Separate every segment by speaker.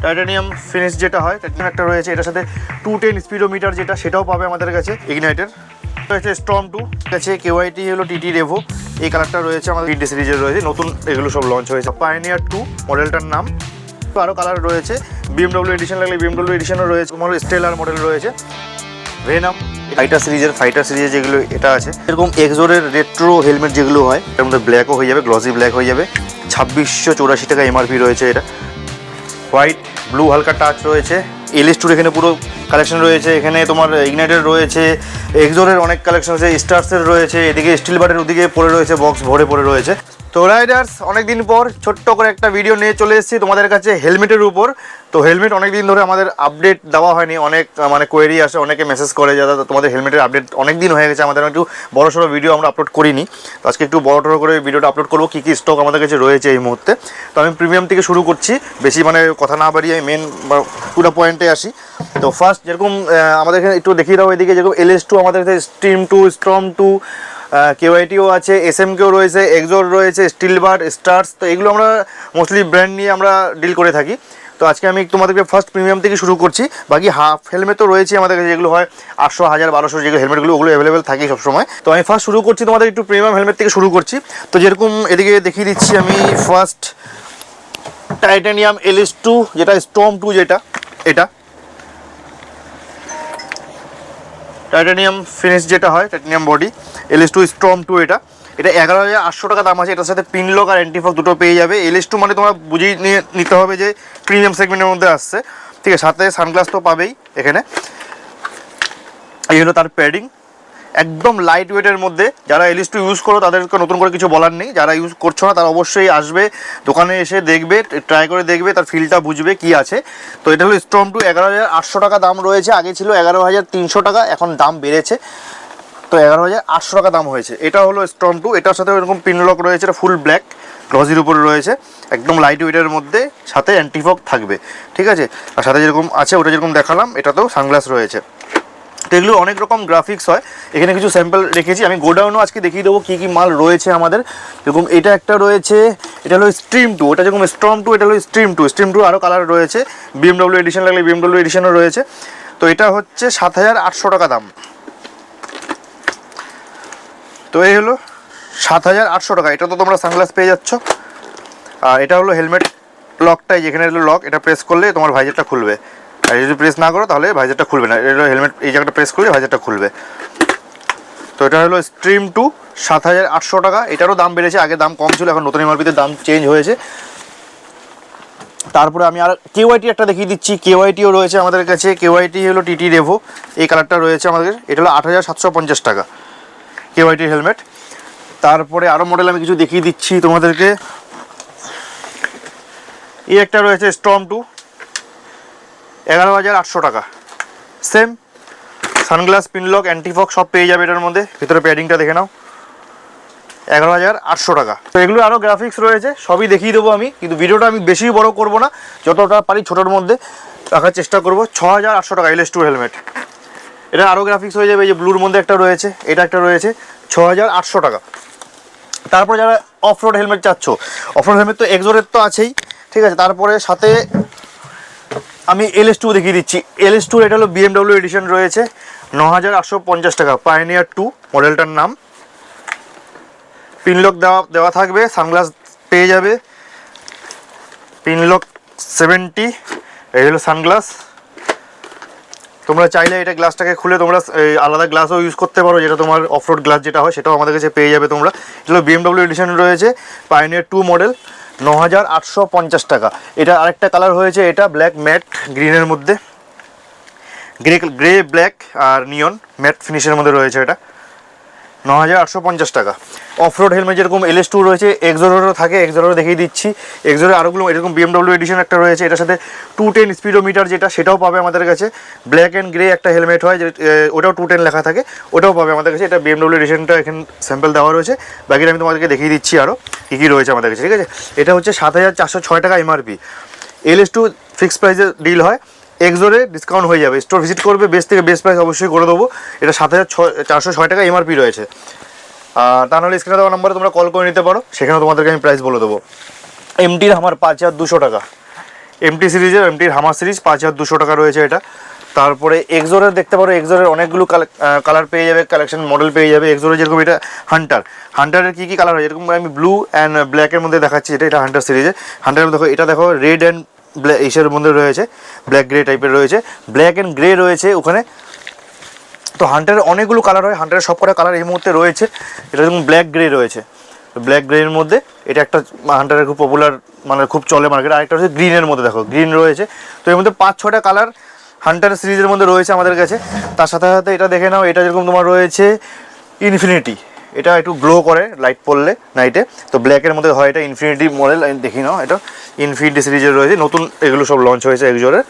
Speaker 1: Titanium finish যেটা হয় titanium একটা রয়েছে, এটার সাথে 210 স্পিডোমিটার যেটা সেটাও পাবে আমাদের কাছে। ইগনাইটের রয়েছে স্টর্ম 2 আছে, কেওয়াইটি হলো টিটি রেভো, এই কালারটা রয়েছে আমাদের তিনটে সিরিজের রয়েছে, নতুন এগুলো সব লঞ্চ হয়েছে। পায়োনিয়ার 2 মডেলটার নাম। আরও কালার রয়েছে, বিএমডব্লিউ এডিশন লাগলে বিএমডব্লিউ এডিশনও রয়েছে, তোমার স্টেলার মডেল রয়েছে, ভেনাম ফাইটার সিরিজের যেগুলো এটা আছে। এরকম এক্সোরের রেট্রো হেলমেট যেগুলো হয় এর মধ্যে ব্ল্যাকও হয়ে যাবে, গ্লসি ব্ল্যাক হয়ে যাবে, 2684 টাকা এমআরপি রয়েছে। এটা হোয়াইট ব্লু হালকা টাচ রয়েছে। এলএস2 এখানে পুরো কালেকশন রয়েছে, এখানে তোমার ইগনাইটের রয়েছে, এক্সোরের অনেক কালেকশন আছে, স্টার্সের রয়েছে, এদিকে স্টিল বারের ওদিকে পড়ে রয়েছে, বক্স ভরে পড়ে রয়েছে। তো রাইডার্স অনেকদিন পর ছোট্ট করে একটা ভিডিও নিয়ে চলে এসেছি তোমাদের কাছে হেলমেটের উপর। তো হেলমেট অনেকদিন ধরে আমাদের আপডেট দেওয়া হয়নি, অনেক কোয়েরি আসে, অনেকে মেসেজ করে যারা তোমাদের হেলমেটের আপডেট অনেক দিন হয়ে গেছে, আমাদের একটু বড় সড়ো ভিডিও আমরা আপলোড করিনি। তো আজকে একটু বড় টড়ো করে ভিডিওটা আপলোড করবো, কী কী স্টক আমাদের কাছে রয়েছে এই মুহূর্তে। তো আমি প্রিমিয়াম থেকে শুরু করছি, বেশি কথা না বাড়িয়ে মেন পুরো পয়েন্টে আসি। তো ফার্স্ট যেরকম আমাদের এখানে একটু দেখিয়ে দাও এদিকে, যেরকম এলএস2 আমাদের কাছে, স্ট্রিম 2, স্টর্ম 2, কেওয়াইটিও আছে, এসএমকেও রয়েছে, এক্সোর রয়েছে, স্টিল বার, স্টার্স। তো এগুলো আমরা মোস্টলি ব্র্যান্ড নিয়ে আমরা ডিল করে থাকি। তো আজকে আমি তোমাদেরকে ফার্স্ট প্রিমিয়াম থেকে শুরু করছি, বাকি হাফ হেলমেটও রয়েছে আমাদের কাছে, যেগুলো হয় 800, 1000, 1200 যেগুলো হেলমেটগুলো ওগুলো অ্যাভেলেবেল থাকে সবসময়। তো আমি ফার্স্ট শুরু করছি তোমাদের একটু প্রিমিয়াম হেলমেট থেকে শুরু করছি। তো যেরকম এদিকে দেখিয়ে দিচ্ছি আমি ফার্স্ট টাইটানিয়াম এলএস2 যেটা স্টর্ম 2 যেটা, এটা টাইটানিয়াম ফিনিশ যেটা হয় টাইটানিয়াম বডি, এলএস2 স্টর্ম 2 এটা 11,800 টাকা দাম আছে। এটার সাথে পিনলক আর অ্যান্টিফক দুটো পেয়ে যাবে। এলএস2 মানে তোমরা বুঝিয়ে নিতে হবে যে প্রিমিয়াম সেগমেন্টের মধ্যে আসছে, ঠিক আছে। সাথে সানগ্লাস তো পাবেই এখানে। এই হলো তার প্যাডিং, একদম লাইট ওয়েটের মধ্যে। যারা এলএস2 ইউজ করো তাদেরকে নতুন করে কিছু বলার নেই, যারা ইউজ করছো না তারা অবশ্যই আসবে দোকানে, এসে দেখবে, ট্রাই করে দেখবে, তার ফিলটা বুঝবে কি আছে। তো এটা হলো স্টর্ম 2, 11,800 টাকা দাম রয়েছে, আগে ছিল 11,300 টাকা, এখন দাম বেড়েছে, তো 11,800 টাকা দাম হয়েছে। এটা হলো স্টর্ম 2, এটার সাথে এরকম পিনলক রয়েছে, এটা ফুল ব্ল্যাক গ্লসির উপরে রয়েছে, একদম লাইট ওয়েটের মধ্যে, সাথে অ্যান্টিফক থাকবে, ঠিক আছে। আর সাথে যেরকম আছে ওটা যেরকম দেখালাম, এটাতেও সানগ্লাস রয়েছে। তো এগুলো অনেক রকম গ্রাফিক্স হয়, এখানে কিছু স্যাম্পল রেখেছি আমি, গোডাউনও আজকে দেখিয়ে দেবো কী কী মাল রয়েছে আমাদের। যেরকম এটা একটা রয়েছে, এটা হলো স্ট্রিম 2, এটা যেরকম স্টর্ম 2, এটা হলো স্ট্রিম 2। স্ট্রিম 2 আরও কালার রয়েছে, বিএমডব্লিউ এডিশন লাগলে বিএমডব্লিউ এডিশনও রয়েছে। তো এটা হচ্ছে 7,800 টাকা দাম। তো এই হলো 7,800 টাকা, এটা তো তোমরা সানগ্লাস পেয়ে যাচ্ছ। আর এটা হলো হেলমেট লকটাই, যেখানে হলো লক, এটা প্রেস করলে তোমার ভাইজারটা খুলবে, আর যদি প্রেস না করো তাহলে ভাইজারটা খুলবে না। এটা হেলমেট এই জায়গাটা প্রেস করলে ভাইজারটা খুলবে। তো এটা হলো স্ট্রিম 2, 7,800 টাকা। এটারও দাম বেড়েছে, আগে দাম কম ছিল, এখন নতুন এমআরপিতে দাম চেঞ্জ হয়েছে। তারপরে আমি আর কেওয়াইটি একটা দেখিয়ে দিচ্ছি, কেওয়াইটিও রয়েছে আমাদের কাছে। কেওয়াইটি হলো টিটি রেভো, এই কালারটা রয়েছে আমাদের, এটা হলো 8,750 টাকা কেওয়াইটির হেলমেট। তারপরে আরও মডেল আমি কিছু দেখিয়ে দিচ্ছি তোমাদেরকে। এই একটা রয়েছে স্টর্ম 2, 11,800 টাকা, সেম সানগ্লাস, পিনলক, অ্যান্টিফক সব পেয়ে যাবে এটার মধ্যে। ভিতরে প্যাডিংটা দেখে নাও, 11,800 টাকা। তো এগুলো আরও গ্রাফিক্স রয়েছে, সবই দেখিয়ে দেবো আমি, কিন্তু ভিডিওটা আমি বেশি বড় করব না, যতটা পারি ছোটোর মধ্যে রাখার চেষ্টা করব। 6,800 টাকা এলএস2 হেলমেট, এটা আরও গ্রাফিক্স হয়ে যাবে। এই যে ব্লুর মধ্যে একটা রয়েছে, এটা একটা রয়েছে, 6,800 টাকা। তারপরে যারা অফ রোড হেলমেট চাচ্ছ, অফ রোড হেলমেট তো এক্সোরের তো আছেই, ঠিক আছে। তারপরে সাথে আমি এলএস2 দেখিয়ে দিচ্ছি। এলএস2 এটা হলো বিএমডব্লিউ এডিশন রয়েছে, 9,850 টাকা, পায়োনিয়ার 2 মডেলটার নাম। পিনলক দেওয়া থাকবে, সানগ্লাস পেয়ে যাবে, পিনলক 70। এই হলো সানগ্লাস। তোমরা চাইলে এটা গ্লাসটাকে খুলে তোমরা আলাদা গ্লাসও ইউজ করতে পারো, যেটা তোমার অফরোড গ্লাস যেটা হয় সেটাও আমাদের কাছে পেয়ে যাবে তোমরা। এগুলো বিএমডব্লিউ এডিশন রয়েছে, পায়োনিয়ার 2 মডেল, 9,850 টাকা। এটা আরেকটা কালার হয়েছে, এটা ব্ল্যাক ম্যাট গ্রিনের মধ্যে, গ্রে ব্ল্যাক আর নিয়ন ম্যাট ফিনিশের মধ্যে রয়েছে, এটা 9,850 টাকা। অফরোড হেলমেট যেরকম এলএস2 রয়েছে, এক্সোরেরও থাকে, এক্সোরেরও দেখিয়ে দিচ্ছি। এক্সোরের আরোগুলো এরকম বিএমডব্লিউ এডিশন একটা রয়েছে, এটার সাথে 210 স্পিডোমিটার যেটা, সেটাও পাবে আমাদের কাছে। ব্ল্যাক অ্যান্ড গ্রে একটা হেলমেট হয়, ওটাও 210 লেখা থাকে, ওটাও পাবে আমাদের কাছে। এটা বিএমডব্লিউ এডিশনটা এখানে স্যাম্পল দেওয়া রয়েছে, বাকিটা আমি তোমাদেরকে দেখিয়ে দিচ্ছি আরও কী কী রয়েছে আমাদের কাছে, ঠিক আছে। এটা হচ্ছে 7,406 টাকা এমআরপি। এলএস2 ফিক্সড প্রাইসে ডিল হয়, এক্সোরে ডিসকাউন্ট হয়ে যাবে, স্টোর ভিজিট করবে, বেস্ট থেকে বেস্ট প্রাইস অবশ্যই করে দেবো। এটা 7,406 টাকা এমআরপি রয়েছে। তা নাহলে স্ক্রিনে দেওয়া নাম্বারে তোমরা কল করে নিতে পারো, সেখানে তোমাদেরকে আমি প্রাইস বলে দেবো। এমটির আমার 5,200 টাকা, এমটি সিরিজের, এমটির হামার সিরিজ 5200 টাকা রয়েছে এটা। তারপরে এক্সোরের দেখতে পারো, এক্সোরের অনেকগুলো কালার পেয়ে যাবে, কালেকশন মডেল পেয়ে যাবে এক্সোরের। যেরকম এটা হান্টারের কী কী কালার হয়, যেরকম আমি ব্লু অ্যান্ড ব্ল্যাকের মধ্যে দেখাচ্ছি, এটা হান্টার সিরিজের। হান্টারের দেখো, এটা দেখো রেড অ্যান্ড ব্ল্যাক এইসের মধ্যে রয়েছে, ব্ল্যাক গ্রে টাইপের রয়েছে, ব্ল্যাক অ্যান্ড গ্রে রয়েছে ওখানে। তো হান্টারের অনেকগুলো কালার হয়, হান্টারের সব কটা কালার এই মুহূর্তে রয়েছে। এটা যেরকম ব্ল্যাক গ্রে রয়েছে, ব্ল্যাক গ্রের মধ্যে এটা একটা হান্টারের খুব পপুলার, মানে খুব চলে মার্কেটে। আরেকটা হচ্ছে গ্রিনের মধ্যে, দেখো গ্রিন রয়েছে। তো এর মধ্যে 5-6টা কালার হান্টার সিরিজের মধ্যে রয়েছে আমাদের কাছে। তার সাথে সাথে এটা দেখে নাও, এটা যেরকম তোমার রয়েছে ইনফিনিটি, এটা একটু গ্লো করে লাইট পড়লে নাইটে। তো ব্ল্যাকের মধ্যে হয়, এটা ইনফিনিটি মডেল, দেখি নাও এটা ইনফিনিটি সিরিজের রয়েছে, নতুন এগুলো সব লঞ্চ হয়েছে এক্সোরের।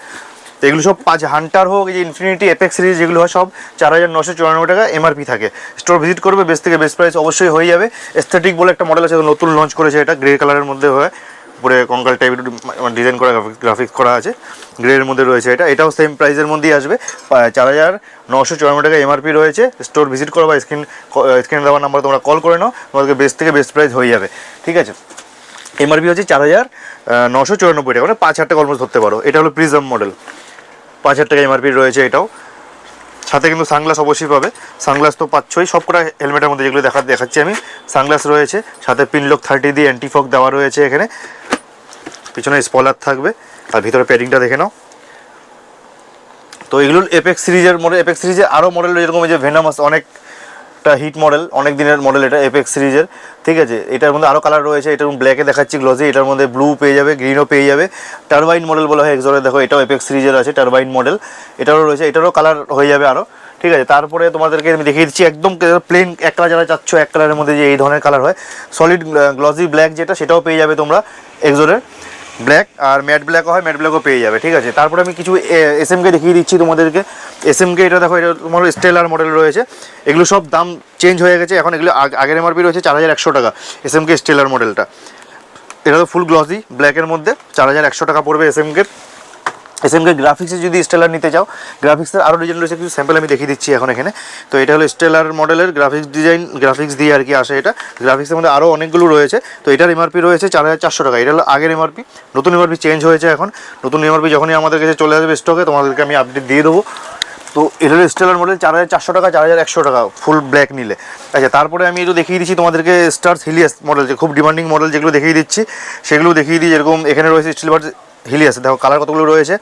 Speaker 1: তো এগুলো সব 5 হান্টার হোক, এই যে ইনফিনিটি এপেক্স সিরিজ যেগুলো হয় সব 4994 টাকা এমআরপি থাকে। স্টোর ভিজিট করবে, বেস্ট থেকে বেস্ট প্রাইস অবশ্যই হয়ে যাবে। এস্থেটিক বলে একটা মডেল আছে, নতুন লঞ্চ করেছে, এটা গ্রে কালারের মধ্যে হয়, উপরে কঙ্কাল টাইপের ডিজাইন করা, গ্রাফিক্স করা আছে, গ্রের মধ্যে রয়েছে এটা। এটাও সেম প্রাইসের মধ্যেই আসবে, 4994 টাকা এমআরপি রয়েছে। স্টোর ভিজিট করো বা স্ক্রিন দেওয়ার নাম্বার তোমরা কল করে নাও, তোমাদেরকে বেস্ট থেকে বেস্ট প্রাইস হয়ে যাবে, ঠিক আছে। এমআরপি হচ্ছে 4994 টাকা, মানে 5000 টাকা অলমোস্ট ধরতে পারো। এটা হলো প্রিজম মডেল, 5000 টাকা এমআরপি রয়েছে এটাও। সাথে কিন্তু সানগ্লাস অবশ্যই পাবে, সানগ্লাস তো পাচ্ছই সব কটা হেলমেটের মধ্যে, যেগুলো দেখাচ্ছি আমি। সানগ্লাস রয়েছে, সাথে পিনলক 30 দিয়ে অ্যান্টিফগ দেওয়া রয়েছে এখানে, পিছনে স্পয়লার থাকবে, আর ভিতরে প্যাডিংটা দেখে নাও। তো এগুলো এপেক্স সিরিজের মডেল। এপেক্স সিরিজের আরও মডেল যেরকম এই যে ভেনামাস, অনেকটা হিট মডেল, অনেক দিনের মডেল এটা এপেক্স সিরিজের, ঠিক আছে। এটার মধ্যে আরও কালার রয়েছে, এটার ব্ল্যাকে দেখাচ্ছি গ্লসি, এটার মধ্যে ব্লু পেয়ে যাবে, গ্রিনও পেয়ে যাবে। টারবাইন মডেল বলা হয় এক্সোরে, দেখো এটাও এপেক্স সিরিজের আছে, টারবাইন মডেল এটারও রয়েছে, এটারও কালার হয়ে যাবে আরও, ঠিক আছে। তারপরে তোমাদেরকে আমি দেখিয়ে দিচ্ছি একদম প্লেন এক কালার, যারা চাচ্ছ এক কালারের মধ্যে যে এই ধরনের কালার হয়, সলিড গ্লসি ব্ল্যাক যেটা, সেটাও পেয়ে যাবে তোমরা এক্সোরের। ব্ল্যাক আর ম্যাট ব্ল্যাকও হয়, ম্যাট ব্ল্যাকও পেয়ে যাবে, ঠিক আছে। তারপরে আমি কিছু এসএমকে দেখিয়ে দিচ্ছি তোমাদেরকে। এসএমকে এটা দেখো, এটা তোমার স্টেলার মডেল রয়েছে, এগুলো সব দাম চেঞ্জ হয়ে গেছে এখন। এগুলো আগের এমআরপি রয়েছে 4100 টাকা এসএমকে স্টেলার মডেলটা। এটা তো ফুল গ্লসি ব্ল্যাকের মধ্যে 4100 টাকা পড়বে এসএমকে। গ্রাফিক্সে যদি স্টেলার নিতে চাও, গ্রাফিক্সের আরও ডিজাইন রয়েছে, কিছু স্যাম্পল আমি দেখিয়ে দিচ্ছি এখন এখানে। তো এটা হলো স্টেলার মডেলের গ্রাফিক্স দিয়ে আর কি আসে এটা। গ্রাফিক্সের মধ্যে আরও অনেকগুলো রয়েছে। তো এটার এমআরপি রয়েছে 4400 টাকা, এটা হলো আগের এমআরপি। নতুন এমআরপি চেঞ্জ হয়েছে এখন, নতুন এমআরপি যখনই আমাদের কাছে চলে আসবে স্টকে, তোমাদেরকে আমি আপডেট দিয়ে দেবো। তো এটা হলো স্টেলার মডেল 4400 টাকা, 4100 টাকা ফুল ব্ল্যাক নিলে। আচ্ছা, তারপরে আমি একটু দেখিয়ে দিচ্ছি তোমাদেরকে স্টার্স হিলিয়াস মডেল, যে খুব ডিমান্ডিং মডেল যেগুলো দেখিয়ে দিচ্ছি সেগুলো দেখিয়ে দিই। যেরকম এখানে রয়েছে স্টিলভার হিলিয়াস, দেখো কালার কতগুলো রয়েছে,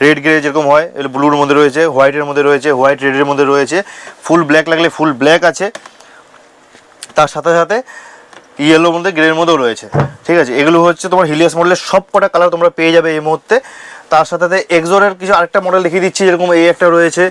Speaker 1: রেড গ্রে যেরকম হয়, এগুলো ব্লুর মধ্যে রয়েছে, হোয়াইটের মধ্যে রয়েছে, হোয়াইট রেডের মধ্যে রয়েছে, ফুল ব্ল্যাক লাগলে ফুল ব্ল্যাক আছে, তার সাথে সাথে ইয়েলোর মধ্যে গ্রের মধ্যেও রয়েছে, ঠিক আছে। এগুলো হচ্ছে তোমার হিলিয়াস মডেলের সব কটা কালার তোমরা পেয়ে যাবে এই মুহূর্তে। তার সাথে সাথে এক্সোরের কিছু আরেকটা মডেল দেখিয়ে দিচ্ছি, যেরকম এই একটা রয়েছে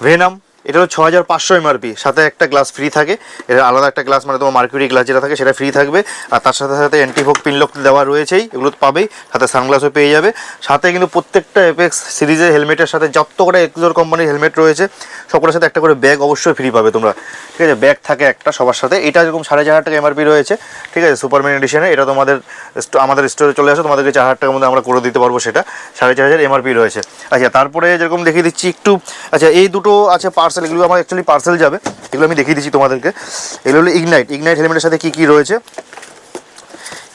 Speaker 1: ভেনাম, এটা হলো 6500 এমআরপি, সাথে একটা গ্লাস ফ্রি থাকে, এটা আলাদা একটা গ্লাস, মানে তোমার মার্কিউরি গ্লাস যেটা থাকে সেটা ফ্রি থাকবে। আর তার সাথে সাথে অ্যান্টিফোক পিনলক দেওয়া রয়েছেই, এগুলো তো পাবেই, সাথে সানগ্লাসও পেয়ে যাবে। সাথে কিন্তু প্রত্যেকটা এপেক্স সিরিজের হেলমেটের সাথে যত করে এক্সোর কোম্পানির হেলমেট রয়েছে সবকটার সাথে একটা করে ব্যাগ অবশ্যই ফ্রি পাবে তোমরা, ঠিক আছে। ব্যাগ থাকে একটা সবার সাথে। এটা যেরকম 4500 টাকা এমআরপি রয়েছে, ঠিক আছে, সুপারম্যান এডিশনে। এটা তোমাদের আমাদের স্টোরে চলে আসে, তোমাদেরকে 4000 টাকার মধ্যে আমরা করে দিতে পারবো, সেটা 4500 এমআরপি রয়েছে। আচ্ছা, তারপরে যেরকম দেখিয়ে দিচ্ছি একটু, আচ্ছা এই দুটো আছে পার্সেল, এগুলো আমার অ্যাকচুয়ালি পার্সেল যাবে, এগুলো আমি দেখিয়ে দিচ্ছি তোমাদেরকে। এগুলো হলো ইগনাইট হেলমেটের সাথে কী কী রয়েছে।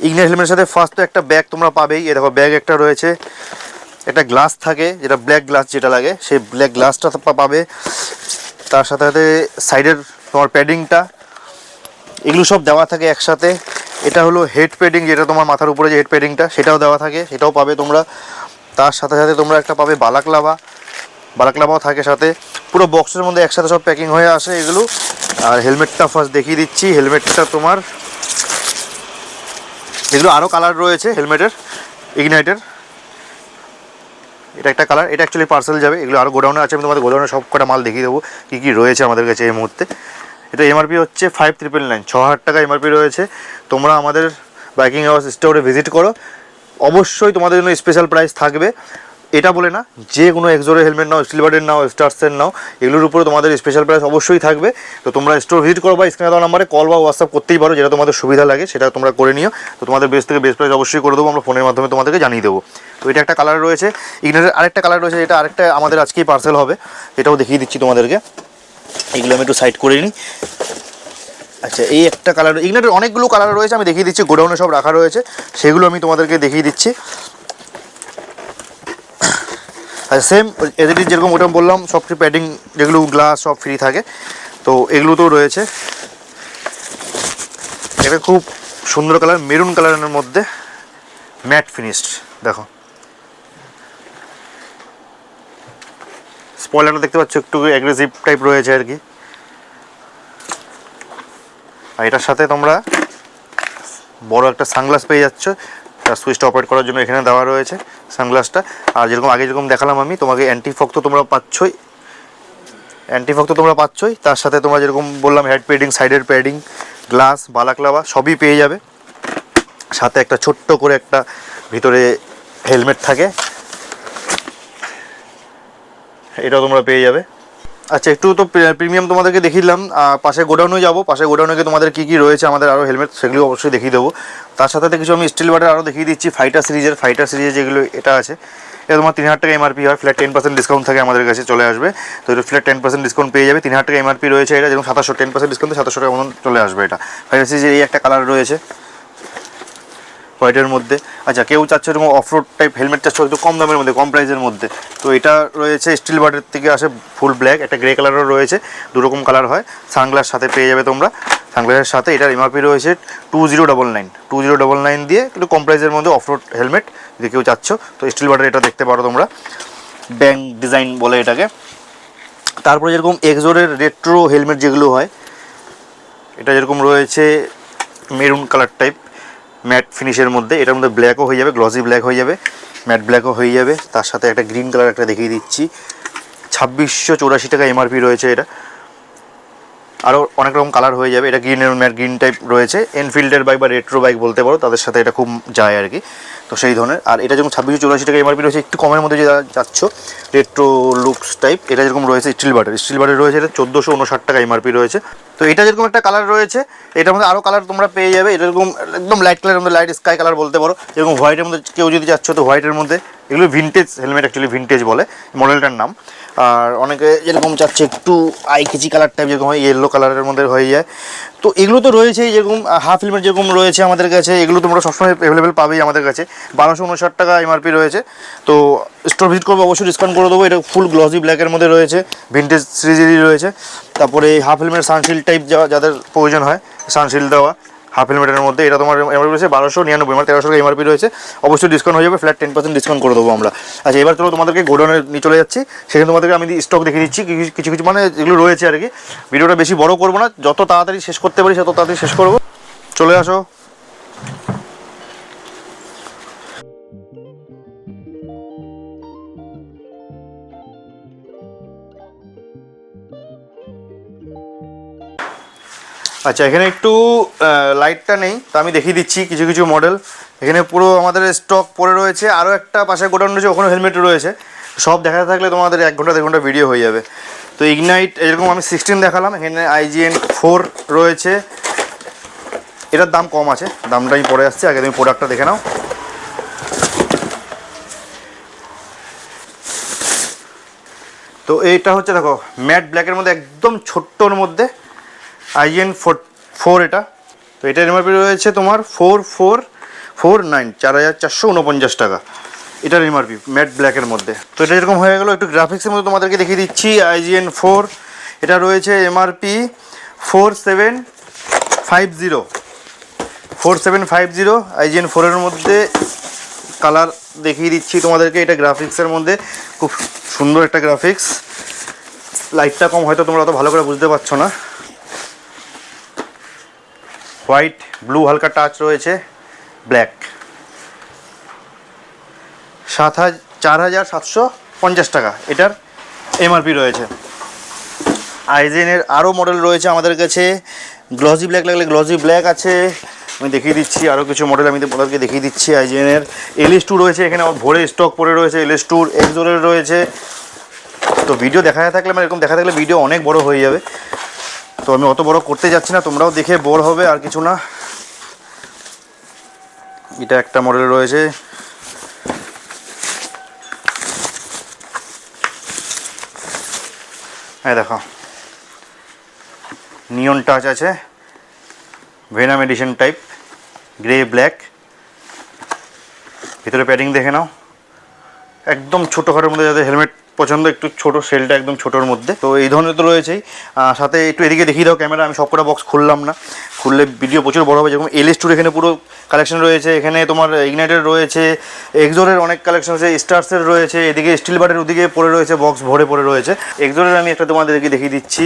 Speaker 1: ইগনাইট হেলমেটের সাথে ফার্স্ট তো একটা ব্যাগ তোমরা পাবেই, এ দেখো ব্যাগ একটা রয়েছে, একটা গ্লাস থাকে যেটা ব্ল্যাক গ্লাস যেটা লাগে, সেই ব্ল্যাক গ্লাসটা পাবে। তার সাথে সাথে সাইডের তোমার প্যাডিংটা, এগুলো সব দেওয়া থাকে একসাথে। এটা হলো হেড প্যাডিং, যেটা তোমার মাথার উপরে যে হেড প্যাডিংটা সেটাও দেওয়া থাকে, সেটাও পাবে তোমরা। তার সাথে সাথে তোমরা একটা পাবে বালাক্লাভাও থাকে সাথে। পুরো বক্সের মধ্যে একসাথে সব প্যাকিং হয়ে আসে এগুলো। আর হেলমেটটা ফার্স্ট দেখিয়ে দিচ্ছি, হেলমেটটা তোমার এগুলো আরও কালার রয়েছে হেলমেটের ইগনাইটের। এটা একটা কালার, এটা অ্যাকচুয়ালি পার্সেল যাবে, এগুলো আরও গোডাউনে আছে, আমি তোমাদের গোডাউনে সব কটা মাল দেখিয়ে দেবো কী কী রয়েছে আমাদের কাছে এই মুহূর্তে। এটা এমআরপি হচ্ছে 5999, 6000 টাকা এমআরপি রয়েছে। তোমরা আমাদের বাইকিং হাউস স্টোরে ভিজিট করো, অবশ্যই তোমাদের জন্য স্পেশাল প্রাইস থাকবে। এটা বলে না, যে কোনো এক্সোরের হেলমেট নাও, স্টিলবার্ডের নাও, স্টার্সের নাও, এগুলোর উপরে তোমাদের স্পেশাল প্রাইস অবশ্যই থাকবে। তো তোমরা স্টোর ভিজিট করো বা স্ক্রিনে দেওয়া নাম্বারে কল বা হোয়াটসঅ্যাপ করতেই পারো, যেটা তোমাদের সুবিধা লাগে সেটা তোমরা করে নিও। তো তোমাদের বেস্ট থেকে বেস্ট প্রাইস অবশ্যই করে দেবো, আমরা ফোনের মাধ্যমে তোমাদেরকে জানিয়ে দেবো। তো এটা একটা কালার রয়েছে, ইগনাইটের আরেকটা কালার রয়েছে, এটা আরেকটা আমাদের আজকেই পার্সেল হবে, এটাও দেখিয়ে দিচ্ছি তোমাদেরকে। এগুলো আমি একটু সাইড করে নিই। আচ্ছা, এই একটা কালার, ইগনাইটের অনেকগুলো কালার রয়েছে, আমি দেখিয়ে দিচ্ছি, গোডাউনে সব রাখা রয়েছে, সেগুলো আমি তোমাদেরকে দেখিয়ে দিচ্ছি। আর সেম এদিকে যেরকম ওটা বললাম সব কিছু প্যাডিং যেগুলো গ্লাস সব ফ্রি থাকে, তো এগুলো তো রয়েছে। এটা খুব সুন্দর কালার, মেরুন কালারের মধ্যে ম্যাট ফিনিশড। দেখো স্পয়লারটা দেখতে পাচ্ছ একটু অ্যাগ্রেসিভ টাইপ রয়েছে আর কি। আর এটার সাথে তোমরা বড় একটা সানগ্লাস পেয়ে যাচ্ছ, তার সুইচটা অপারেট করার জন্য এখানে দেওয়া রয়েছে সানগ্লাসটা। আর যেরকম আগে যেরকম দেখালাম আমি তোমাকে অ্যান্টিফগ তো তোমরা পাচ্ছই, তার সাথে তোমরা যেরকম বললাম হেড প্যাডিং, সাইডের প্যাডিং, গ্লাস, বালাক্লাভা সবই পেয়ে যাবে। সাথে একটা ছোট্ট করে একটা ভিতরে হেলমেট থাকে, এটাও তোমরা পেয়ে যাবে। আচ্ছা একটু তো প্রিমিয়াম তোমাদেরকে দেখিয়ে দিলাম, পাশে গোডাউনে যাবো, পাশে গোডাউনে গিয়ে তোমাদের কী কী রয়েছে আমাদের আরও হেলমেট সেগুলো অবশ্যই দেখিয়ে দেবো। তার সাথে কিছু আমি স্টিল বাটের আরও দেখিয়ে দিচ্ছি। ফাইটার সিরিজের যেগুলো এটা আছে, এটা তোমার 3000 টাকা এমআরপি হয়, ফ্ল্যাট 10% ডিসকাউন্ট থাকে আমাদের কাছে চলে আসবে। তো এটা ফ্ল্যাট 10% ডিসকাউন্ট পেয়ে যাবে। 3000 টাকা এমআরপি রয়েছে এটা, যেরকম 2700 10% ডিসকাউন্টে 2700 টাকা মতন চলে আসবে এটা। ফাইটার সিরিজের এই একটা কালার রয়েছে হোয়াইটের মধ্যে। আচ্ছা কেউ চাচ্ছে এরকম অফরোড টাইপ হেলমেট চাচ্ছে একটু কম দামের মধ্যে, কম প্রাইসের মধ্যে, তো এটা রয়েছে স্টিল বাটের থেকে আসে ফুল ব্ল্যাক, একটা গ্রে কালারও রয়েছে, দুরকম কালার হয়। সানগ্লাস সাথে পেয়ে যাবে তোমরা, সানগ্লাসের সাথে। এটার এমআরপি রয়েছে 2099 দিয়ে, একটু কম প্রাইসের মধ্যে অফরোড হেলমেট যদি কেউ চাচ্ছ তো স্টিল বাটের এটা দেখতে পারো তোমরা, ব্যাং ডিজাইন বলে এটাকে। তারপরে যেরকম এক্সোরের রেট্রো হেলমেট যেগুলো হয়, এটা যেরকম রয়েছে মেরুন কালার টাইপ ম্যাট ফিনিশের মধ্যে, এটার মধ্যে ব্ল্যাকও হয়ে যাবে, গ্লসি ব্ল্যাক হয়ে যাবে, ম্যাট ব্ল্যাকও হয়ে যাবে। তার সাথে একটা গ্রিন কালার একটা দেখিয়ে দিচ্ছি, 2684 টাকা এমআরপি রয়েছে এটা। আরও অনেক রকম কালার হয়ে যাবে, এটা গ্রিনের ম্যাট গ্রিন টাইপ রয়েছে। এনফিল্ডের বাইক বা রেট্রো বাইক বলতে পারো, তাদের সাথে এটা খুব যায় আর কি, তো সেই ধরনের। আর এটা যেরকম 2684 টাকা এমআরপি রয়েছে, একটু কমের মধ্যে যে যাচ্ছ রেট্রো লুকস টাইপ, এটা যেরকম রয়েছে স্টিল বাটের রয়েছে, এটা 1459 টাকা এমআরপি রয়েছে। তো এটা যেরকম একটা কালার রয়েছে, এটার মধ্যে আরও কালার তোমরা পেয়ে যাবে। এটা এরকম একদম লাইট কালারের মধ্যে, লাইট স্কাই কালার বলতে পারো, যেরকম হোয়াইটের মধ্যে কেউ যদি যাচ্ছ তো হোয়াইটের মধ্যে। এগুলো ভিনটেজ হেলমেট, অ্যাকচুয়ালি ভিনটেজ বলে মডেলটার নাম। আর অনেকে যেরকম চাচ্ছে একটু আইকেচি কালার টাইপ যেরকম হয়, ইয়েলো কালারের মধ্যে হয়ে যায়। তো এগুলো তো রয়েছেই, যেরকম হাফ হেলমেট যেরকম রয়েছে আমাদের কাছে, এগুলো তোমরা সবসময় অ্যাভেলেবেল পাবেই আমাদের কাছে। 1259 টাকা এমআরপি রয়েছে। তো স্টোর ভিজিট করবো, অবশ্যই ডিসকাউন্ট করে দেবো। এটা ফুল গ্লসি ব্ল্যাকের মধ্যে রয়েছে, ভিনটেজ সিরিজেরই রয়েছে। তারপরে হাফ হেলমেট সানশিল্ড টাইপ যাদের প্রয়োজন হয়, সানশিল্ড দেওয়া হাফ হেলমেটের মধ্যে, এটা তোমার এমআরপি রয়েছে 1299, মানে 1300 টাকা এমআরপি রয়েছে। অবশ্যই ডিসকাউন্ট হয়ে যাবে, ফ্ল্যাট 10% ডিসকাউন্ট করে দেবো আমরা। আচ্ছা এবার চলো তোমাদেরকে গোডাউনে নিয়ে চলে যাচ্ছি, সেখানে তোমাদেরকে আমি স্টক দেখিয়ে দিচ্ছি কিছু কিছু মানে যেগুলো রয়েছে আর কি। ভিডিওটা বেশি বড় করবো না, যত তাড়াতাড়ি শেষ করতে পারি তত তাড়াতাড়ি শেষ করবো। চলে আসো। আচ্ছা এখানে একটু লাইটটা নেই, তো আমি দেখিয়ে দিচ্ছি কিছু কিছু মডেল। এখানে পুরো আমাদের স্টক পড়ে রয়েছে, আরও একটা পাশে গোডাউন রয়েছে, ওখানে হেলমেট রয়েছে। সব দেখাতে থাকলে তোমাদের 1 ঘন্টা 1.5 ঘন্টা ভিডিও হয়ে যাবে। তো ইগনাইট এরকম আমি 16 দেখালাম, এখানে IGN 4 রয়েছে। এটার দাম কম আছে, দামটা আমি পরে আসছি, আগে তুমি প্রোডাক্টটা দেখে নাও। তো এইটা হচ্ছে দেখো ম্যাট ব্ল্যাকের মধ্যে একদম ছোট্টর মধ্যে IGN 4 এটা। তো এটার এমআরপি রয়েছে তোমার 4449, 4449 টাকা এটার এমআরপি ম্যাট ব্ল্যাকের মধ্যে। তো এটা এরকম হয়ে গেলো। একটু গ্রাফিক্সের মধ্যে তোমাদেরকে দেখিয়ে দিচ্ছি। IGN 4 এটা রয়েছে এমআরপি 4750 IGN 4-এর মধ্যে। কালার দেখিয়ে দিচ্ছি তোমাদেরকে, এটা গ্রাফিক্সের মধ্যে খুব সুন্দর একটা গ্রাফিক্স। লাইটটা কম, হয়তো তোমরা অত ভালো করে বুঝতে পারছো না। হোয়াইট ব্লু হালকা টাচ রয়েছে, ব্ল্যাক। 4750 টাকা এটার এমআরপি রয়েছে। আইজেনের আরও মডেল রয়েছে আমাদের কাছে, গ্লসি ব্ল্যাক লাগলে গ্লসি ব্ল্যাক আছে, আমি দেখিয়ে দিচ্ছি। আরও কিছু মডেল আমি তোমাদেরকে দেখিয়ে দিচ্ছি। আইজেনের LS2 রয়েছে, এখানে ভরে স্টক পড়ে রয়েছে। LS2 এক্সোরের রয়েছে। তো ভিডিও দেখাতে থাকলে মানে এরকম দেখা থাকলে ভিডিও অনেক বড় হয়ে যাবে, তো আমি অত বড় করতে যাচ্ছি না, তোমরাও দেখে বোর হবে আর কিছু না। এটা একটা মডেল রয়েছে, হ্যাঁ দেখো নিয়ন টাচ আছে, venom edition type, grey black. ভিতরে প্যাডিং দেখে নাও, একদম ছোটোখাটোর মধ্যে যাদের হেলমেট পছন্দ, একটু ছোট সেলটা একদম ছোটোর মধ্যে, তো এই ধরনের তো রয়েছেই। সাথে একটু এদিকে দেখিয়ে দাও ক্যামেরা, আমি সবকটা বক্স খুললাম না, খুললে ভিডিও প্রচুর বড় হবে। যেরকম LS2 এখানে পুরো কালেকশন রয়েছে, এখানে তোমার ইগনাইটের রয়েছে, এক্সোরের অনেক কালেকশন আছে, স্টার্সের রয়েছে, এদিকে স্টিল বারের ওদিকে পড়ে রয়েছে, বক্স ভরে পড়ে রয়েছে। এক্সোরের আমি একটা তোমাদেরকে দেখিয়ে দিচ্ছি,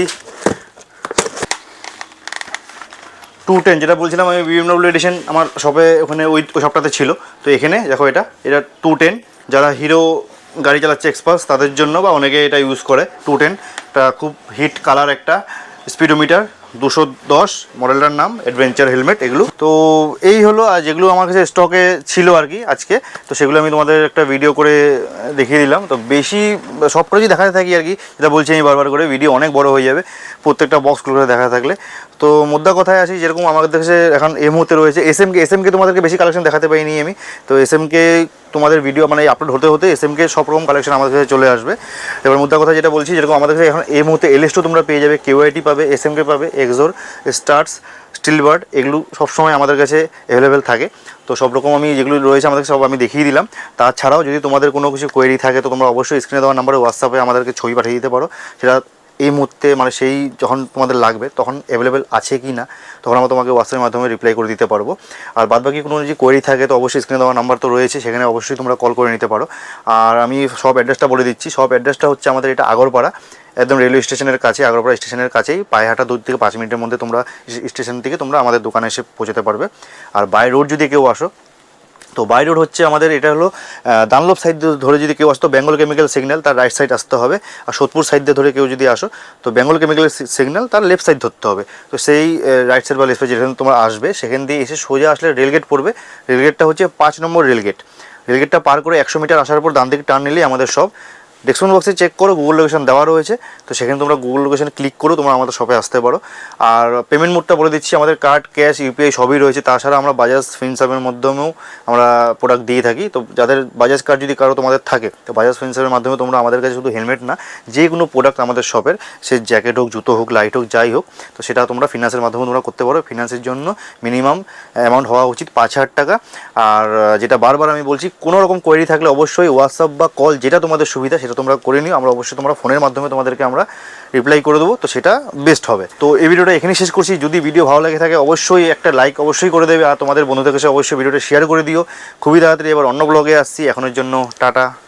Speaker 1: 210 যেটা বলছিলাম আমি, BMW এডিশন আমার শপে ওখানে ওই শপটাতে ছিল। তো এখানে দেখো এটা 210, যারা হিরো গাড়ি চালাচ্ছে এক্সপার্ট তাদের জন্য, বা অনেকে এটা ইউজ করে। 210 এটা খুব হিট কালার একটা স্পিডোমিটার, 210 মডেলটার নাম, অ্যাডভেঞ্চার হেলমেট এগুলো। তো এই হলো, আর যেগুলো আমার কাছে স্টকে ছিল আর কি আজকে, তো সেগুলো আমি তোমাদের একটা ভিডিও করে দেখিয়ে দিলাম। তো বেশি সবটা যদি দেখাতে থাকি আর কি, যেটা বলছি আমি বারবার করে, ভিডিও অনেক বড় হয়ে যাবে প্রত্যেকটা বক্স করে দেখা থাকলে। তো মোদ্দা কথায় আসি, যেরকম আমাদের কাছে এখন এই মুহূর্তে রয়েছে এসএমকে তোমাদেরকে বেশি কালেকশন দেখাতে পারিনি আমি। তো এসএমকে তোমাদের ভিডিও মানে আপলোড হতে হতে এসএমকে সব রকম কালেকশন আমাদের কাছে চলে আসবে। এবার মোদ্দা কথা যেটা বলছি, যেরকম আমাদের কাছে এখন এই মুহূর্তে LS2 তোমরা পেয়ে যাবে, KYT পাবে, এসএমকে পাবে, এক্সোর, স্টার্স, স্টিল বার্ড, এগুলো সবসময় আমাদের কাছে অ্যাভেলেবেল থাকে। তো সব রকম আমি যেগুলো রয়েছে আমাদের সব আমি দেখিয়ে দিলাম। তাছাড়াও যদি তোমাদের কোনো কিছু কোয়েরি থাকে, তো তোমরা অবশ্যই স্ক্রিনে দেওয়া নাম্বারে হোয়াটসঅ্যাপে আমাদেরকে ছবি পাঠিয়ে দিতে পারো। সেটা এই মুহূর্তে মানে সেই যখন তোমাদের লাগবে তখন অ্যাভেলেবেল আছে কি না, তখন আমরা তোমাকে হোয়াটসঅ্যাপের মাধ্যমে রিপ্লাই করে দিতে পারবো। আর বাদবাকি কোনো যদি কোয়েরি থাকে তো অবশ্যই স্ক্রিনে দেওয়া নাম্বার তো রয়েছে, সেখানে অবশ্যই তোমরা কল করে নিতে পারো। আর আমি সব অ্যাড্রেসটা বলে দিচ্ছি, সব অ্যাড্রেসটা হচ্ছে আমাদের এটা আগরপাড়া, একদম রেলওয়ে স্টেশনের কাছে, আগরপাড়া স্টেশনের কাছেই, পায়ে হাঁটা 2 থেকে 5 মিনিটের মধ্যে তোমরা স্টেশন থেকে তোমরা আমাদের দোকানে এসে পৌঁছাতে পারবে। আর বাই রোড যদি কেউ আসো, তো বাই রোড হচ্ছে আমাদের, এটা হলো দানলভ সাইড ধরে যদি কেউ আসতো, বেঙ্গল কেমিক্যাল সিগন্যাল তার রাইট সাইড আসতে হবে। আর সোদপুর সাইড দিয়ে ধরে কেউ যদি আসো, তো বেঙ্গল কেমিক্যাল সিগন্যাল তার লেফট সাইড ধরতে হবে। তো সেই রাইট সাইড বা লেফট সাইড যেখানে তোমরা আসবে, সেখান দিয়ে এসে সোজা আসলে রেলগেট পড়বে। রেলগেটটা হচ্ছে 5 নম্বর রেলগেট। রেলগেটটা পার করে 100 মিটার আসার পর ডান দিকে টার্ন নিলেই আমাদের সব। ডেসক্রিপশন বক্সে চেক করো, গুগল লোকেশন দেওয়া রয়েছে, তো সেখানে তোমরা গুগল লোকেশন ক্লিক করো, তোমরা আমাদের শপে আসতে পারো। আর পেমেন্ট মোডটা বলে দিচ্ছি, আমাদের কার্ড, ক্যাশ, ইউপিআই সবই রয়েছে। তাছাড়া আমরা বাজাজ ফিনসার্ভের মাধ্যমেও আমরা প্রোডাক্ট দিয়ে থাকি। তো যাদের বাজাজ কার্ড যদি কারো তোমাদের থাকে, তো বাজাজ ফিনসার্ভের মাধ্যমে তোমরা আমাদের কাছে শুধু হেলমেট না, যে কোনো প্রোডাক্ট আমাদের শপের, সে জ্যাকেট হোক, জুতো হোক, লাইট হোক, যাই হোক, তো সেটা তোমরা ফিনান্সের মাধ্যমে তোমরা করতে পারো। ফিনান্সের জন্য মিনিমাম অ্যামাউন্ট হওয়া উচিত 5,000 টাকা। আর যেটা বারবার আমি বলছি, কোনো রকম কোয়েরি থাকলে অবশ্যই হোয়াটসঅ্যাপ বা কল, যেটা তোমাদের সুবিধা সেটা তোমরা করে নিও। আমরা অবশ্যই তোমরা ফোনের মাধ্যমে তোমাদেরকে আমরা রিপ্লাই করে দেবো, তো সেটা বেস্ট হবে। তো এই ভিডিওটা এখানেই শেষ করছি। যদি ভিডিও ভালো লাগে থাকে অবশ্যই একটা লাইক অবশ্যই করে দেবে, আর তোমাদের বন্ধুদের কাছে অবশ্যই ভিডিওটা শেয়ার করে দিও। খুবই তাড়াতাড়ি এবার অন্য ব্লগে আসছি, এখনের জন্য টাটা।